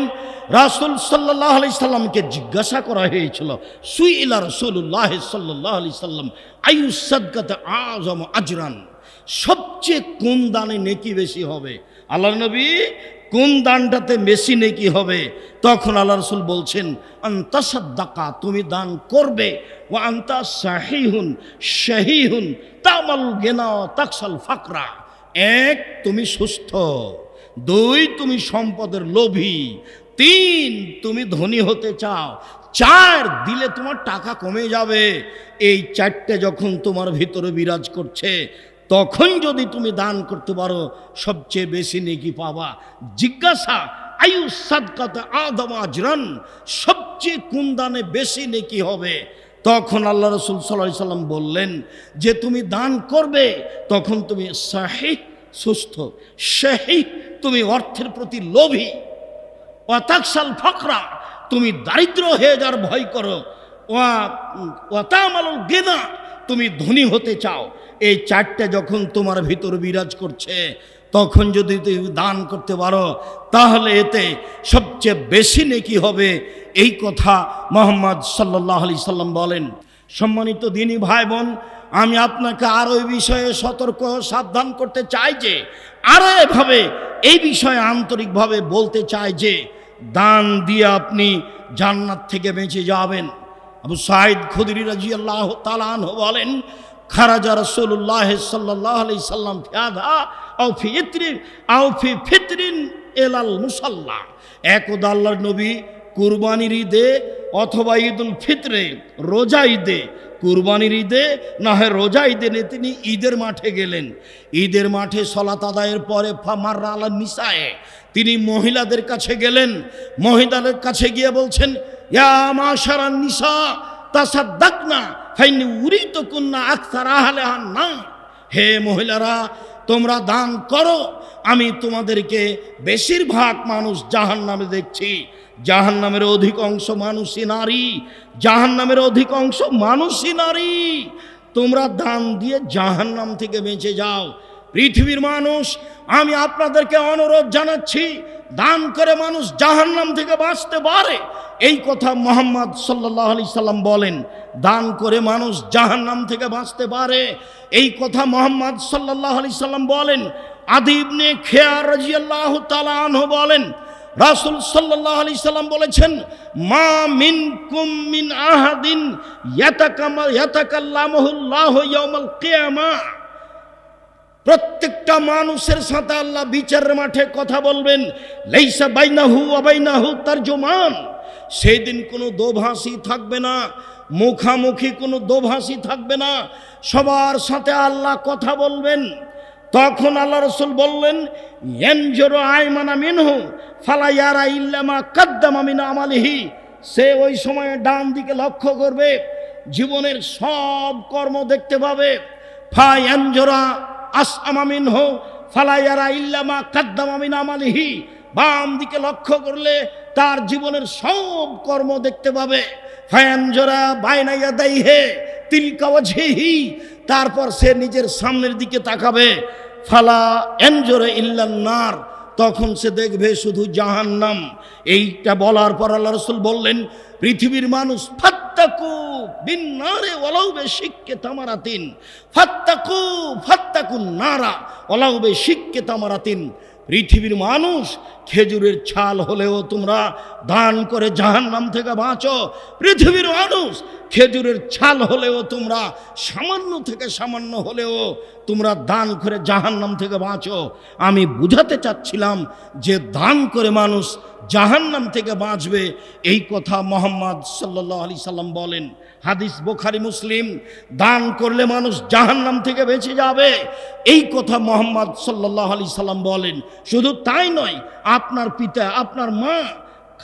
রাসূল সাল্লাল্লাহু আলাইহি সাল্লামকে জিজ্ঞাসা করা হয়েছিল, সুইলা রাসূলুল্লাহ সাল্লাল্লাহু আলাইহি সাল্লাম আইয়ুস সাদকাতি আযম আজরান, সবচেয়ে কোন দানে নেকি বেশি হবে? আল্লাহর নবী, কোন দানটাতে বেশি নেকি হবে? তখন আল্লাহ রাসূল বলছেন, আনতা সাদ্দাকা, তুমি দান করবে, ওয়া আনতা সাহিহুন শাহীহুন তামাল গিনা তাকসাল ফাকরা। এক, তুমি সুস্থ। দুই, তুমি সম্পদের লোভী। তিন, তুমি ধনী হতে চাও। চার, দিলে তোমার টাকা কমে যাবে। এই চারটে যখন তোমার ভিতরে বিরাজ করছে, তখন যদি তুমি দান করতে পারো, সবচেয়ে বেশি নেকি পাবা। জিজ্ঞাসা, আয়ু সাদকাতে আযম আজরান, সবচেয়ে কোন দানে বেশি নেকি হবে? তখন আল্লাহ রাসূল সাল্লাল্লাহু আলাইহি সাল্লাম বললেন যে তুমি দান করবে, তখন তুমি সাহিহ, সুস্থ, শাহী, তুমি অর্থের প্রতি লোভী, ওয়াতাকসাল ফাকরা, তুমি দারিদ্র হয়ে যাওয়ার ভয় করো, ওয়াতামালুল গিনা, তুমি ধনী হতে চাও। এই চারটে যখন তোমার ভিতর বিরাজ করছে, তখন যদি তুমি দান করতে পারো, তাহলে এতে সবচেয়ে বেশি নেকি হবে। এই কথা মুহাম্মদ সাল্লাল্লাহু আলাইহি সাল্লাম বলেন। সম্মানিত দিনী ভাই বোন, আমি আপনাকে আরও এই বিষয়ে সতর্ক সাবধান করতে চাই যে, আরও এভাবে এই বিষয়ে আন্তরিকভাবে বলতে চাই যে, দান দিয়ে আপনি জান্নাত থেকে বেঁচে যাবেন। আবু সাঈদ খুদরি রাদিয়াল্লাহু তাআলা আনহু বলেন, খারাজা রাসূলুল্লাহ সাল্লাল্লাহু আলাইহি সাল্লাম ফিয়াদা আও ফি ফিতরিন ইলাল মুসাল্লা। একদা আল্লাহর নবী কুরবানির ঈদে অথবা ঈদুল ফিতরে, রোজা ঈদে, কুরবানির ঈদে না হয় রোজা ঈদে তিনি ঈদের মাঠে গেলেন। ঈদের মাঠে সলাত আদায়ের পরে ফামাররা আলা নিসায়ে, তিনি মহিলাদের কাছে গেলেন। মহিলাদের কাছে গিয়ে বলছেন, ইয়া মাশারান নিসা তাসাদ্দাকনা ফাইনি উরিতুকুন্না আকসার আহলিহান না। হে মহিলারা, তোমরা দান করো, আমি তোমাদেরকে বেশিরভাগ মানুষ জাহান্নামে দেখছি। জাহান্নামের অধিক অংশ মানুষই নারী, জাহান্নামের অধিক অংশ মানুষই নারী। তোমরা দান দিয়ে জাহান্নাম থেকে বেঁচে যাও। পৃথিবীর মানুষ, আমি আপনাদেরকে অনুরোধ জানাচ্ছি, দান করে মানুষ জাহান্নাম থেকে বাঁচতে পারে। এই কথা মুহাম্মদ সাল্লাল্লাহু আলাইহি সাল্লাম বলেন। দান করে মানুষ জাহান্নাম থেকে বাঁচতে পারে, এই কথা মুহাম্মদ সাল্লাল্লাহু আলাইহি সাল্লাম বলেন। আদি ইবনে খেয়ার রাদিয়াল্লাহু তাআলা আনহু বলেন, রাসূল সাল্লাল্লাহু আলাইহি সাল্লাম বলেছেন, মা মিনকুম মিন আহাদিন ইয়াতাকাল্লামুহুল্লাহু ইয়াউমাল কিয়ামাহ, প্রত্যেকটা মানুষের সাথে আল্লাহ বিচারের মাঠে কথা বলবেন, লাইসা বাইনাহু ওয়া বাইনাহু তারজুমান, সেই দিন কোনো দোভাষী থাকবে না, মুখামুখি কোনো দোভাষী থাকবে না, সবার সাথে আল্লাহ কথা বলবেন। তখন আল্লাহ রাসূল বললেন, ইয়ানজুরু আইমানা মিনহু ফালা ইয়ারা ইল্লা মা কাদ্দামা মিন আমালিহি, সে ওই সময়ে ডান দিকে লক্ষ্য করবে, জীবনের সব কর্ম দেখতে পাবে। ফা ইয়ানজুরা আসআমা মিনহু ফালা ইয়ারা ইল্লা মা কাদ্দামা মিন আমালিহি, বাম দিকে লক্ষ্য করলে তার জীবনের সব কর্ম দেখতে পাবে। ফায়ানজুরা বাইনা ইয়াদাইহি তিলকা ওয়াজহিহি, তারপর সে নিজের সামনের দিকে তাকাবে। ফালা ইয়ানজুরা ইল্লান নার, তখন সে দেখবে শুধু জাহান্নাম। এইটা বলার পর আল্লাহ রাসূল বললেন, পৃথিবীর মানুষ ফাত্তাকু বিন্নারে ওয়ালাউ বিশিক্কি তামারাতিন, ফাত্তাকুন নারা ওয়ালাউ বিশিক্কি তামারাতিন, পৃথিবীর মানুষ খেজুরের ছাল হলেও তোমরা দান করে জাহান্নাম থেকে বাঁচো। পৃথিবীর মানুষ খেজুরের ছাল হলেও তোমরা সামান্য থেকে সামান্য হলেও তোমরা দান করে জাহান্নাম থেকে বাঁচো। আমি বুঝাতে চাচ্ছিলাম যে দান করে মানুষ জাহান্নাম থেকে বাঁচবে, এই কথা মুহাম্মদ সাল্লাল্লাহু আলাইহি সাল্লাম বলেন। হাদিস বুখারী মুসলিম, দান করলে মানুষ জাহান্নাম থেকে বেঁচে যাবে, এই কথা মুহাম্মদ সাল্লাল্লাহু আলাইহি সাল্লাম বলেন। শুধু তাই নয়, আপনার পিতা, আপনার মা,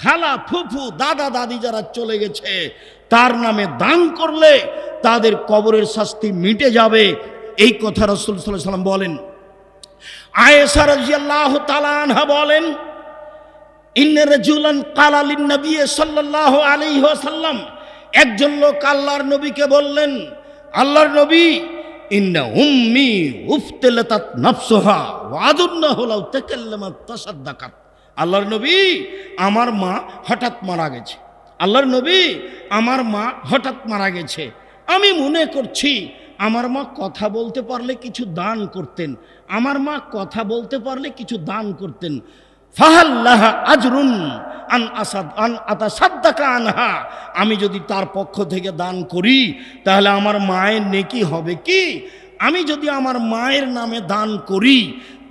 খালা, ফুফু, দাদা, দাদি যারা চলে গেছে তার নামে দান করলে তাদের কবরের শাস্তি মিটে যাবে, এই কথা রাসূল সাল্লাল্লাহু আলাইহি সাল্লাম বলেন। আয়েশা রাদিয়াল্লাহু তাআলা আনহা বলেন, ইন্না রাজুলান ক্বালা লিন নবী সাল্লাল্লাহু আলাইহি ওয়াসাল্লাম, একজন লোক আল্লাহর নবীকে বললেন, আল্লাহর নবী, ইন্না উম্মি উফতিলাতাত নাফসুহা ওয়া আদুন্নাহু লাউ তাকাল্লামাত তাসাদ্দাকাত, আল্লাহর নবী, আমার মা হঠাৎ মারা গেছে। আল্লাহর নবী, আমার মা হঠাৎ মারা গেছে, আমি মনে করছি আমার মা কথা বলতে পারলে কিছু দান করতেন, আমার মা কথা বলতে পারলে কিছু দান করতেন। ফাহাল্লাহা আজরুন আন আতাসাদ্দাকা আনহা, আমি যদি তার পক্ষ থেকে দান করি তাহলে আমার মায়ের নেকি হবে কি? আমি যদি আমার মায়ের নামে দান করি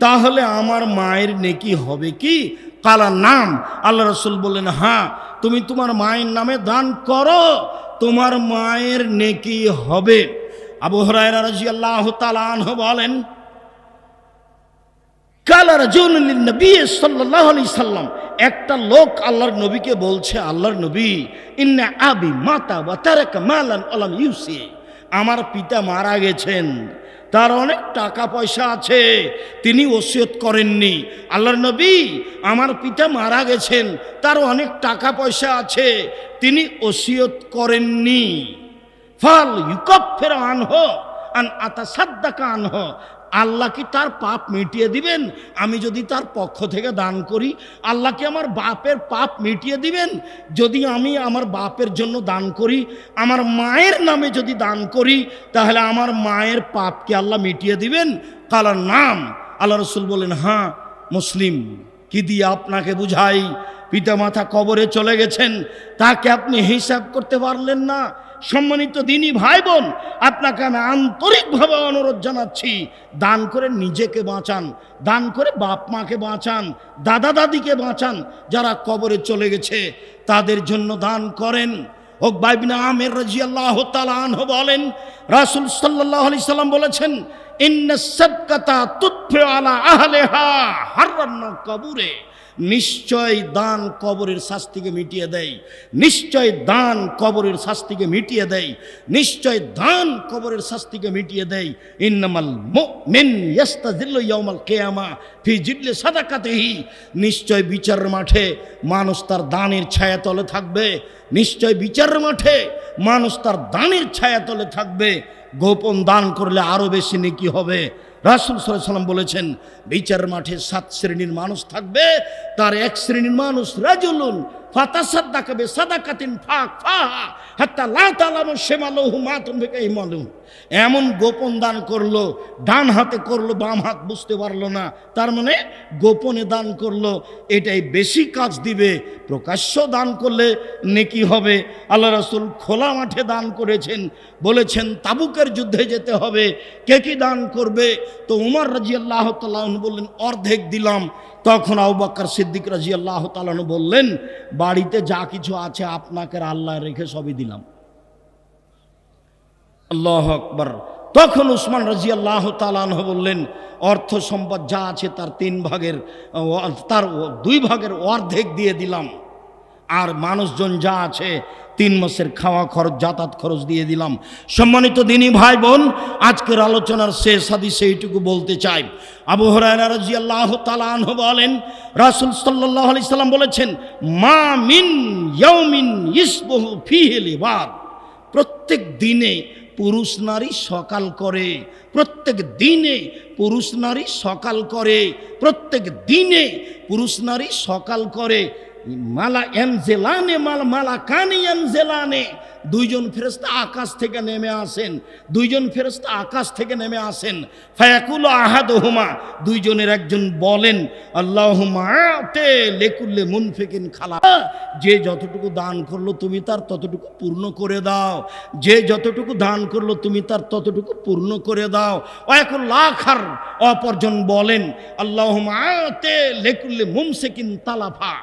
তাহলে আমার মায়ের নেকি হবে কি? কালা নাম, আল্লাহ রাসূল বললেন, হ্যাঁ, তুমি তোমার মায়ের নামে দান করো, তোমার মায়ের নেকি হবে। আবু হুরায়রা রাদিয়াল্লাহু তাআলা আনহু বলেন, কালা রাজুলুন লিন-নবী সাল্লাল্লাহু আলাইহি সাল্লাম, একটা লোক আল্লাহর নবীকে বলছে, আল্লাহর নবী, ইন্না আবি মাতা ওয়া তারাকা মালান ওয়ালাম ইউসি, আমার পিতা মারা গেছেন, তার অনেক টাকা পয়সা আছে, তিনি ওসিয়ত করেননি। আল্লাহর নবী, আমার পিতা মারা গেছেন, তার অনেক টাকা পয়সা আছে, তিনি ওসিয়ত করেননি। ফাল ইউকাফির আনহু আন আতাসাদ্দাকা আনহু, আল্লাহ কি তার পাপ মিটিয়ে দিবেন? আমি যদি তার পক্ষ থেকে দান করি, আল্লাহ কি আমার বাপের পাপ মিটিয়ে দিবেন? যদি আমি আমার বাপের জন্য দান করি, আমার মায়ের নামে যদি দান করি, তাহলে আমার মায়ের পাপ কি আল্লাহ মিটিয়ে দিবেন? কালার নাম, আল্লাহ রাসূল বলেন, হ্যাঁ। মুসলিম, কি দিয়ে আপনাকে বুঝাই, পিতামাতা কবরে চলে গেছেন, তাকে আপনি হিসাব করতে পারলেন না। সম্মানিত দিনী ভাই বোন, আপনাকে আমি আন্তরিকভাবে অনুরোধ জানাচ্ছি, দান করে নিজেকে বাঁচান, দান করে বাপ মাকে বাঁচান, দাদা দাদিকে বাঁচান, যারা কবরে চলে গেছে তাদের জন্য দান করেন। উকবা ইবনে আমির রাদিয়াল্লাহু তাআলা আনহু বলেন, রাসূল সাল্লাল্লাহু আলাইহি সাল্লাম বলেছেন, ইন্নাস সাদকাতা তুতফি আলা আহলিহা হাররান কবরে, নিশ্চয় দান কবরের শাস্তিকে মিটিয়ে দেয়, নিশ্চয় দান কবরের শাস্তিকে মিটিয়ে দেয়, নিশ্চয় দান কবরের শাস্তিকে মিটিয়ে দেয়। ইন্নামাল মুমিন ইয়াস্তাযিল্লু ইয়াউমাল কিয়ামা ফি জিল্লি সাদাকাতিহি, নিশ্চয় বিচারের মাঠে মানুষ তার দানের ছায়াতলে থাকবে, নিশ্চয় বিচারের মাঠে মানুষ তার দানের ছায়াতলে থাকবে। গোপন দান করলে আরো বেশি নেকি হবে। রাসূল সাল্লাল্লাহু আলাইহি সাল্লাম বলেছেন, বিচারের মাঠে 7 শ্রেণীর মানুষ থাকবে, তার এক শ্রেণীর মানুষ রাজুলুন ফাতাসাদ্দাকা বিসাদাকাতিন ফাখফাহা হাত্তা লা তা'লামু শিমালুহু মা তুনফিকু ইমালুহু। এমন গোপন দান করলো, ডান হাতে করলো, বাম হাত বুঝতে পারলো না, তার মানে গোপনে দান করলো, এটাই বেশি কাজ দিবে। প্রকাশ্য দান করলে নেকি হবে। আল্লাহ রাসূল খোলা মাঠে দান করেছেন, বলেছেন তাবুকের যুদ্ধে যেতে হবে, কে কি দান করবে? তো উমর রাদিয়াল্লাহু তাআলা আনহু বললেন অর্ধেক দিলাম। তখন আবু বকর সিদ্দিক রাদিয়াল্লাহু তাআলা আনহু বললেন বাড়িতে যা কিছু আছে আপনাকে আল্লাহ রেখে সবই দিলাম। আল্লাহু আকবার। তখন উসমান রাদিয়াল্লাহু তাআলা আনহু বললেন অর্থ সম্পদ যা আছে তার 3 ভাগের তার 2 ভাগের অর্ধেক দিয়ে দিলাম, আর মানুষজন যা আছে 3 মাসের খাওয়া খরচ, যাতায়াত খরচ দিয়ে দিলাম। সম্মানিত দিনী ভাই বোন, আজকের আলোচনার শেষ হাদিসে এইটুকু বলতে চাই। আবু হুরায়রা রাদিয়াল্লাহু তাআলা আনহু বলেন রাসূল সাল্লাল্লাহু আলাইহি সাল্লাম বলেছেন মা মিন ইয়াউমিন ইসবহু ফিহি লিবাদ। প্রত্যেক দিনে পুরুষ নারী সকাল করে, প্রত্যেক দিনে পুরুষ নারী সকাল করে, প্রত্যেক দিনে পুরুষ নারী সকাল করে। মালা এনজেলানে মালা কানি এনজেলানে, 2 জন ফেরেশতা আকাশ থেকে নেমে আসেন, 2 জন ফেরেশতা আকাশ থেকে নেমে আসেন। ফায়াকুলু আহাদুহুমা, 2 জনের একজন বলেন আল্লাহুম্মা আতে লিকুল্লি মুনফিকিন খালা, যে যতটুকু দান করলো তুমি তার ততটুকু পূর্ণ করে দাও, যে যতটুকু দান করলো তুমি তার ততটুকু পূর্ণ করে দাও। ওয়াকুল আখার, অপরজন বলেন আল্লাহুম্মা আতে লিকুল্লি মুমসিকিন তালাফা,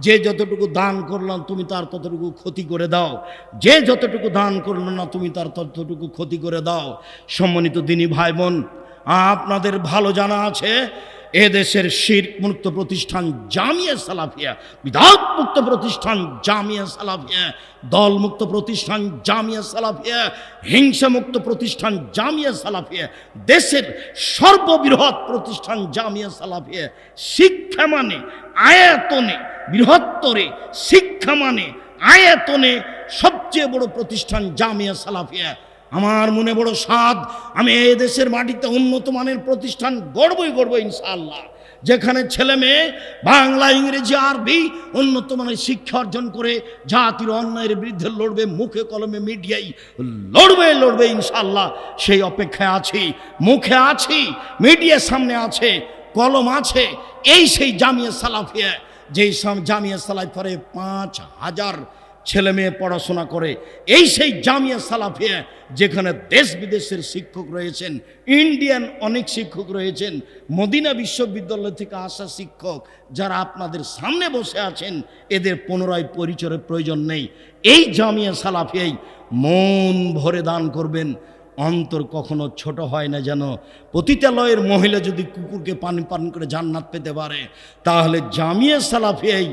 যে যতটুকু দান করলাম তুমি তার ততটুকু ক্ষতি করে দাও, যে যতটুকু দান করলো না তুমি তার ততটুকু ক্ষতি করে দাও। সম্মানিত দিনী ভাই বোন, আপনাদের ভালো জানা আছে এদেশের শিরক মুক্ত প্রতিষ্ঠান জামিয়া সালাফিয়া, বিদআত মুক্ত প্রতিষ্ঠান জামিয়া সালাফিয়া, দল মুক্ত প্রতিষ্ঠান জামিয়া সালাফিয়া, হিংসা মুক্ত প্রতিষ্ঠান জামিয়া সালাফিয়া, দেশের সর্ববৃহৎ প্রতিষ্ঠান জামিয়া সালাফিয়া। শিক্ষা মানে আয়াতনে বৃহত্তরে, শিক্ষা মানে আয়াতনে সবচেয়ে বড় প্রতিষ্ঠান জামিয়া সালাফিয়া। আমার মনে বড় সাধ, আমি এই দেশের মাটিতে উন্নত মানের প্রতিষ্ঠান গড়বই ইনশাআল্লাহ, যেখানে ছেলে মেয়ে বাংলা, ইংরেজি, আরবি উন্নত মানের শিক্ষা অর্জন করে জাতির অন্যায়ের বিরুদ্ধে লড়বে, মুখে কলমে মিডিয়ায় লড়বে ইনশাআল্লাহ। সেই অপেক্ষায় আছি, মুখে আছি, মিডিয়ার সামনে আছে, কলম আছে। এই সেই জামিয়া সালাফিয়া, যেই জামিয়া সালাফিয়ারে 5000 ছেলে মেয়ে পড়াশোনা করে। এই সেই জামিয়া সালাফিয়া যেখানে দেশ বিদেশের শিক্ষক রয়েছেন, ইন্ডিয়ান অনেক শিক্ষক রয়েছেন, মদিনা বিশ্ববিদ্যালয় থেকে আসা শিক্ষক যারা আপনাদের সামনে বসে আছেন, এদের পুনরায় পরিচয়ের প্রয়োজন নেই। এই জামিয়া সালাফিয়াই মন ভরে দান করবেন, অন্তর কখনো ছোট হয় না। যেন পতিতালয়ের মহিলা যদি কুকুরকে পানি পান করে জান্নাত পেতে পারে, তাহলে জামিয়া সালাফিয়াই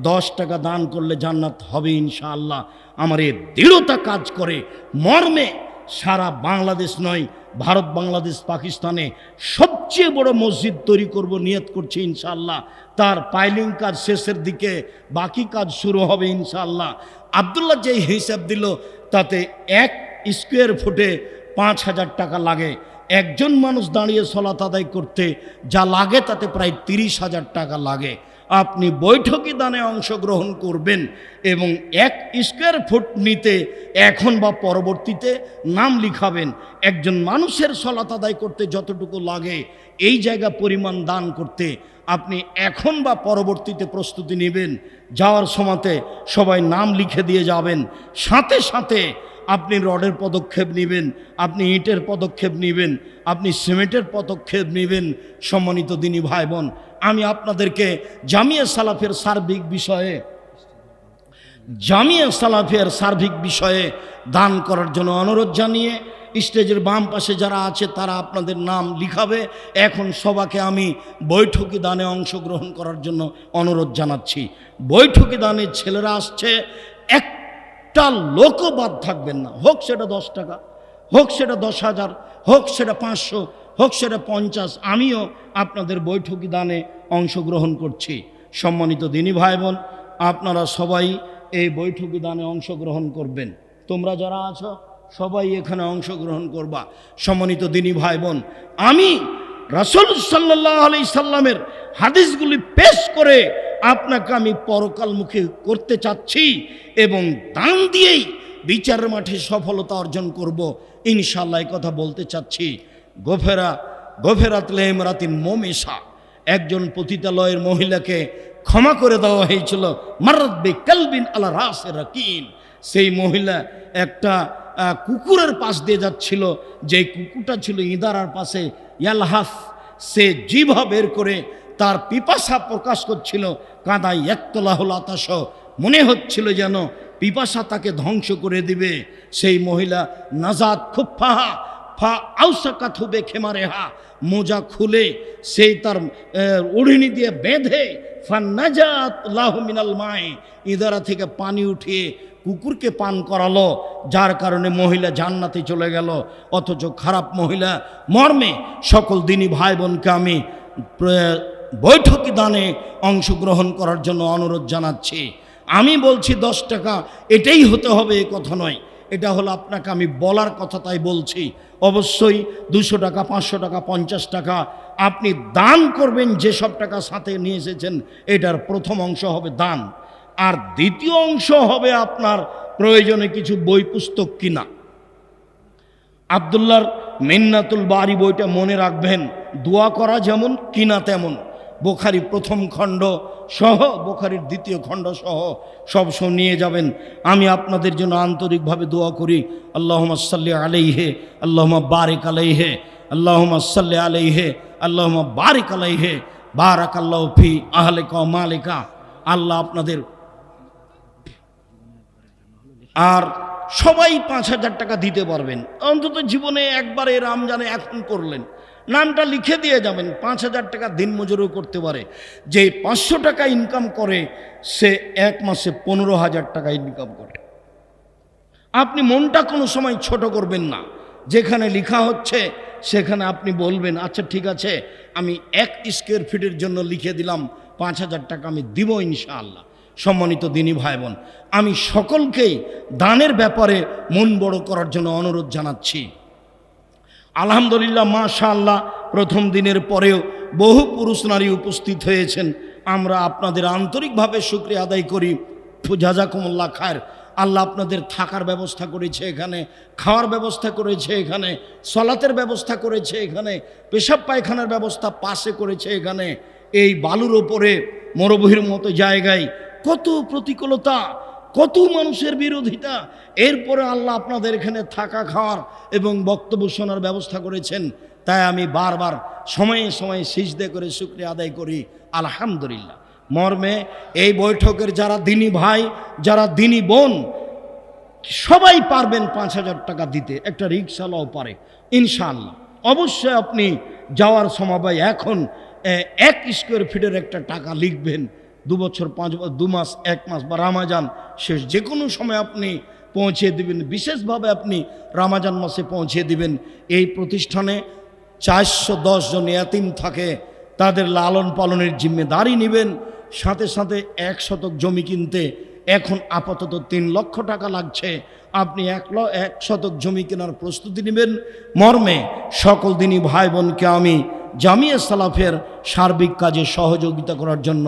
10 টাকা দান করলে জান্নাত হবে ইনশাআল্লাহ। আমার এই দৃঢ়তা কাজ করে মর্মে সারা বাংলাদেশ নয়, ভারত, বাংলাদেশ, পাকিস্তানে সবচেয়ে বড় মসজিদ তৈরি করব নিয়ত করছি ইনশাআল্লাহ। তার পাইলিং কাজ শেষের দিকে, বাকি কাজ শুরু হবে ইনশাআল্লাহ। আব্দুল্লাহ যে হিসাব দিল তাতে 1 স্কোয়ার ফুটে 5000 টাকা লাগে। একজন মানুষ দাঁড়িয়ে সলাত আদায় করতে যা লাগে তাতে প্রায় 30,000 টাকা লাগে। আপনি বৈঠকি দানে অংশগ্রহণ করবেন এবং 1 স্কোয়ার ফুট নিতে এখন বা পরবর্তীতে নাম লিখাবেন। একজন মানুষের সলাত আদায় করতে যতটুকু লাগে এই জায়গা পরিমাণ দান করতে আপনি এখন বা পরবর্তীতে প্রস্তুতি নেবেন। যাওয়ার সময়তে সবাই নাম লিখে দিয়ে যাবেন। সাথে সাথে আপনি রডের পদক্ষেপ নেবেন, আপনি ইটের পদক্ষেপ নেবেন, আপনি সিমেন্টের পদক্ষেপ নেবেন। সম্মানিত দিনী ভাই বোন, আমি আপনাদেরকে জামিয়া সালাফিয়ার সার্বিক বিষয়ে দান করার জন্য অনুরোধ জানিয়ে, স্টেজের বাম পাশে যারা আছে তারা আপনাদের নাম লিখাবে। এখন সবাইকে আমি বৈঠকি দানে অংশগ্রহণ করার জন্য অনুরোধ জানাচ্ছি। বৈঠকি দানের ছেলেরা আসছে, একটা লোকও বাদ থাকবেন না, হোক সেটা 10 টাকা, হোক সেটা 10,000, হোক সেটা 500, হোক সেটা 50। আমিও আপনাদের বৈঠকি দানে অংশগ্রহণ করছি। সম্মানিত দিনী ভাই বোন, আপনারা সবাই এই বৈঠকি দানে অংশগ্রহণ করবেন। তোমরা যারা আছো সবাই এখানে অংশগ্রহণ করবা। সম্মানিত দিনী ভাই বোন, আমি রাসূল সাল্লাল্লাহু আলাইহি সাল্লামের হাদিসগুলি পেশ করে আপনাকে আমি পরকালমুখী করতে চাচ্ছি এবং দান দিয়েই বিচারের মাঠে সফলতা অর্জন করব ইনশাআল্লাহ। এই কথা বলতে চাচ্ছি। গফেরাত লিমরাতিন মুমিসা, একজন পতিতালয়ের মহিলাকে ক্ষমা করে দেওয়া হয়েছিল। মাররাত বিকালবিন আলা রাসে রাকিন, সেই মহিলা একটা কুকুরের পাশ দিয়ে যাচ্ছিল, যে কুকুরটা ছিল ইদারার পাশে ইয়ালহাস, সে জিভা বের করে তার পিপাসা প্রকাশ করছিল। কাদাই একতলাহুল আতাশ, মনে হচ্ছিল যেন পিপাসা তাকে ধ্বংস করে দিবে। সেই মহিলা নাজাত খুফাহা ফা আউসাকাত হবে খেমারেহা, মোজা খুলে সেই তার ওড়িনি দিয়ে বেঁধে ফান্নাজাত লাহু মিনাল মায়ে, ইদারা থেকে পানি উঠিয়ে কুকুরকে পান করালো, যার কারণে মহিলা জান্নাতে চলে গেল। অথচ খারাপ মহিলা মর্মে সকল দিনী ভাই বোনকে আমি বৈঠকি দানে অংশগ্রহণ করার জন্য অনুরোধ জানাচ্ছি। আমি বলছি 10 টাকা এটাই হতে হবে এ কথা নয়, এটা হলো আপনাকে আমি বলার কথা, তাই বলছি। অবশ্যই 200 টাকা, 500 টাকা, 50 টাকা আপনি দান করবেন। যেসব টাকা সাথে নিয়ে এসেছেন এটার প্রথম অংশ হবে দান, আর দ্বিতীয় অংশ হবে আপনার প্রয়োজনে কিছু বই পুস্তক কিনা। আব্দুল্লাহর মিন্নাতুল বারি বইটা মনে রাখবেন, দোয়া করা যেমন কিনা তেমন। বুখারী প্রথম খণ্ড সহ বুখারীর দ্বিতীয় খণ্ড সহ সব নিয়ে যাবেন। আমি আপনাদের জন্য আন্তরিকভাবে দোয়া করি। আল্লাহুম্মা সাল্লি আলাইহি, আল্লাহুম্মা বারিক আলাইহি, আল্লাহুম্মা সাল্লি আলাইহি, আল্লাহুম্মা বারিক আলাইহি, বারাকাল্লাহু ফি আহলিকা ওয়া মালিকা। আল্লাহ আপনাদের, আর সবাই 5000 টাকা দিতে পারবেন অন্তত জীবনে একবার। এই রমজানে এখন করলেন, নামটা লিখে দিয়ে যাবেন। 5000 টাকা দিন মজুরও করতে পারে। যে 500 টাকা ইনকাম করে সে এক মাসে 15,000 টাকা ইনকাম করে। আপনি মনটা কোনো সময় ছোট করবেন না। যেখানে লেখা হচ্ছে সেখানে আপনি বলবেন আচ্ছা ঠিক আছে, আমি 1 স্কোয়ার ফিটের জন্য লিখে দিলাম 5000 টাকা আমি দিব ইনশাআল্লাহ। সম্মানিত দিনী ভাই বোন, আমি সকলকেই দানের ব্যাপারে মন বড় করার জন্য অনুরোধ জানাচ্ছি। আলহামদুলিল্লাহ, মাশাআল্লাহ, প্রথম দিনের পরেও বহু পুরুষ নারী উপস্থিত হয়েছেন। আমরা আপনাদের আন্তরিকভাবে শুকরিয়া আদায় করি। জাযাকুমুল্লাহ খায়ের। আল্লাহ আপনাদের থাকার ব্যবস্থা করেছে এখানে, খাওয়ার ব্যবস্থা করেছে এখানে, সলাতের ব্যবস্থা করেছে এখানে, পেশাব পায়খানার ব্যবস্থা পাশে করেছে এখানে। এই বালুর ওপরে মরুভূমির মতো জায়গায় কত প্রতিকূলতা, কত মানুষের বিরোধিতা, এরপরে আল্লাহ আপনাদের এখানে থাকা, খাওয়ার এবং বক্তব্য শোনার ব্যবস্থা করেছেন। তাই আমি বারবার সময়ে সময়ে সিজদা করে শুকরিয়া আদায় করি আলহামদুলিল্লাহ। মর্মে এই বৈঠকের যারা দিনী ভাই, যারা দিনী বোন, সবাই পারবেন 5000 টাকা দিতে। একটা রিক্সাওয়ালাও পারে ইনশাআল্লাহ। অবশ্যই আপনি যাওয়ার সময় এখন 1 স্কোয়ার ফিটের একটা টাকা লিখবেন। 2 বছর, 5 বছর, 2 মাস, 1 মাস বা রামাজান শেষ যে কোনো সময় আপনি পৌঁছে দিবেন। বিশেষভাবে আপনি রামাজান মাসে পৌঁছে দিবেন। এই প্রতিষ্ঠানে 410 জন ইয়াতিম থাকে, তাদের লালন পালনের জিম্মেদারি নেবেন। সাথে সাথে 1 শতক জমি কিনতে এখন আপাতত 3 লক্ষ টাকা লাগছে। আপনি 1 শতক জমি কেনার প্রস্তুতি নেবেন। মর্মে সকল দিনী ভাই বোনকে আমি জামিয়া সালাফের সার্বিক কাজে সহযোগিতা করার জন্য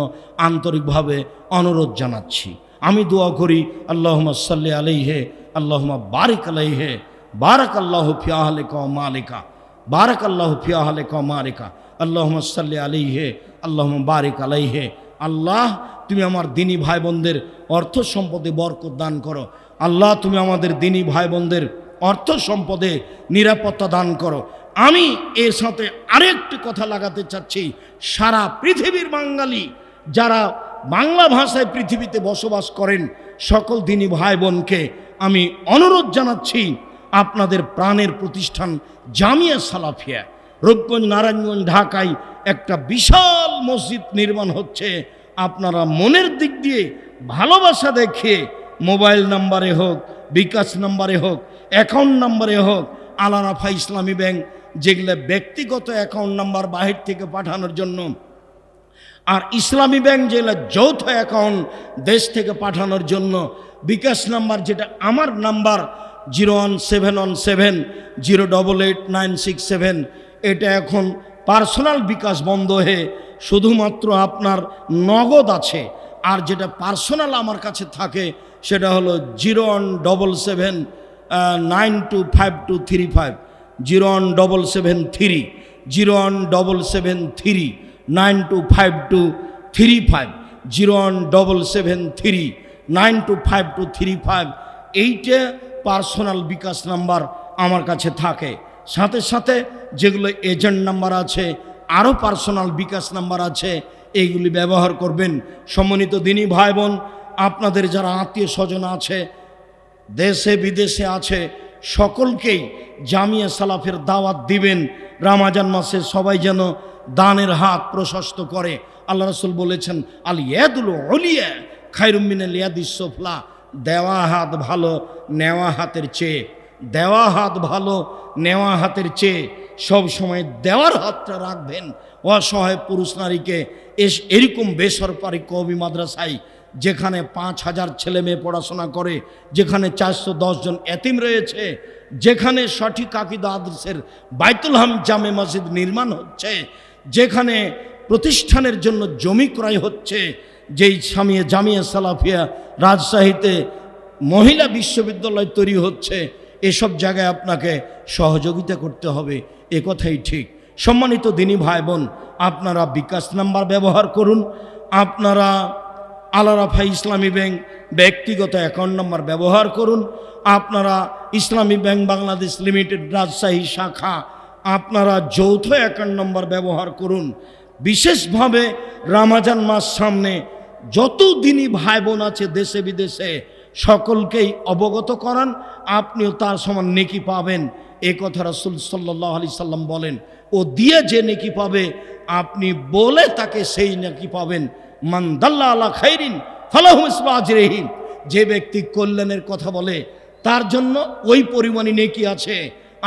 আন্তরিকভাবে অনুরোধ জানাচ্ছি। আমি দোয়া করি আল্লাহুম্মা সাল্লি আলাইহি, আল্লাহুম্মা বারিক আলাইহি, বারাকাল্লাহু ফি আহলিকা ওয়া মালিকা, বারাকাল্লাহু ফি আহলিকা ওয়া মালিকা, আল্লাহুম্মা সাল্লি আলাইহি, আল্লাহুম্মা বারিক আলাইহি। আল্লাহ, তুমি আমার দিনী ভাই বোনদের অর্থ সম্পদে বরকত দান করো। আল্লাহ, তুমি আমাদের দিনী ভাই বোনদের অর্থ সম্পদে নিরাপত্তা দান করো। আমি এর সাথে আরেকটি কথা লাগাতে চাচ্ছি। সারা পৃথিবীর বাঙালি যারা বাংলা ভাষায় পৃথিবীতে বসবাস করেন, সকল দিনী ভাই বোনকে আমি অনুরোধ জানাচ্ছি, আপনাদের প্রাণের প্রতিষ্ঠান জামিয়া সালাফিয়া রূপগঞ্জ, নারায়ণগঞ্জ, ঢাকায় একটা বিশাল মসজিদ নির্মাণ হচ্ছে। আপনারা মনের দিক দিয়ে ভালোবাসা দেখিয়ে মোবাইল নাম্বারে হোক, বিকাশ নাম্বারে হোক, অ্যাকাউন্ট নাম্বারে হোক, আলা রাফা ইসলামী ব্যাংক, যেগুলো ব্যক্তিগত অ্যাকাউন্ট নাম্বার বাহির থেকে পাঠানোর জন্য, আর ইসলামী ব্যাংক যেগুলো যৌথ অ্যাকাউন্ট দেশ থেকে পাঠানোর জন্য, বিকাশ নাম্বার যেটা আমার নাম্বার 01717088967, এটা এখন পার্সোনাল বিকাশ বন্ধ হয়ে শুধুমাত্র আপনার নগদ আছে। আর যেটা পার্সোনাল আমার কাছে থাকে সেটা হলো 01773 01773 01773 01739252235 এইটা পার্সোনাল বিকাশ নাম্বার আমার কাছে থাকে। সাথে সাথে যেগুলো এজেন্ট নাম্বার আছে, আরও পার্সোনাল বিকাশ নাম্বার আছে, এইগুলি ব্যবহার করবেন। সম্মানিত দিনী ভাই বোন, আপনাদের যারা আত্মীয় স্বজন আছে, দেশে বিদেশে আছে, সকলকেই জামিয়া সালাফের দাওয়াত দিবেন। রমজান মাসে সবাই যেন দানের হাত প্রশস্ত করে। আল্লাহ রাসূল বলেছেন, আল ইয়াদুল উলিয়া খায়রুম মিনাল ইয়াদিস সুফলা। দেওয়া হাত ভালো নেওয়া হাতের চেয়ে, দেওয়া হাত ভালো নেওয়া হাতের চেয়ে। সব সময় দেওয়ার হাতটা রাখবেন। অসহায় পুরুষ নারীকে এরকম বেসরকারি কওমি মাদ্রাসায়, যেখানে 5000 ছেলে মেয়ে পড়াশোনা করে, যেখানে 410 জন এতিম রয়েছে, যেখানে সঠিক আকীদা আদর্শের বাইতুল হাম জামে মসজিদ নির্মাণ হচ্ছে, যেখানে প্রতিষ্ঠানের জন্য জমি ক্রয় হচ্ছে, যেই জামিয়া সালাফিয়া রাজশাহীতে মহিলা বিশ্ববিদ্যালয় তৈরি হচ্ছে, এসব জায়গায় আপনাকে সহযোগিতা করতে হবে, এ কথাই ঠিক। সম্মানিত দিনী ভাই বোন, আপনারা বিকাশ নাম্বার ব্যবহার করুন। আপনারা আল রাফা ইসলামী ব্যাংক ব্যক্তিগত অ্যাকাউন্ট নাম্বার ব্যবহার করুন। আপনারা ইসলামী ব্যাংক বাংলাদেশ লিমিটেড রাজশাহী শাখা আপনারা যৌথ অ্যাকাউন্ট নাম্বার ব্যবহার করুন। বিশেষভাবে রমজান মাস সামনে, যত দিনই ভাই বোন আছে দেশে বিদেশে, সকলকেই অবগত করান, আপনিও তার সমান নেকি পাবেন। এ কথা রাসূল সাল্লাল্লাহু আলাইহি সাল্লাম বলেন। ও দিয়ে যে নেকি পাবে, আপনি বলে তাকে সেই নেকি পাবেন। মান দাল্লা আলা খাইরিন ফালাহু মিসলু আজরিহি। যে ব্যক্তি কল্যাণের কথা বলে, তার জন্য ওই পরিমাণই নেকি আছে।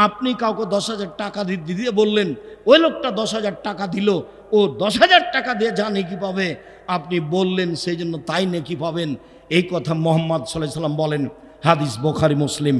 আপনি কাউকে 10,000 টাকা দিয়ে বললেন, ওই লোকটা 10,000 টাকা দিল, ও 10,000 টাকা দিয়ে যা নেকি পাবে, আপনি বললেন সেই জন্য তাই নেকি পাবেন। এই কথা মুহাম্মদ সাল্লাল্লাহু আলাইহি সাল্লাম বলেন। হাদিস বুখারী মুসলিম।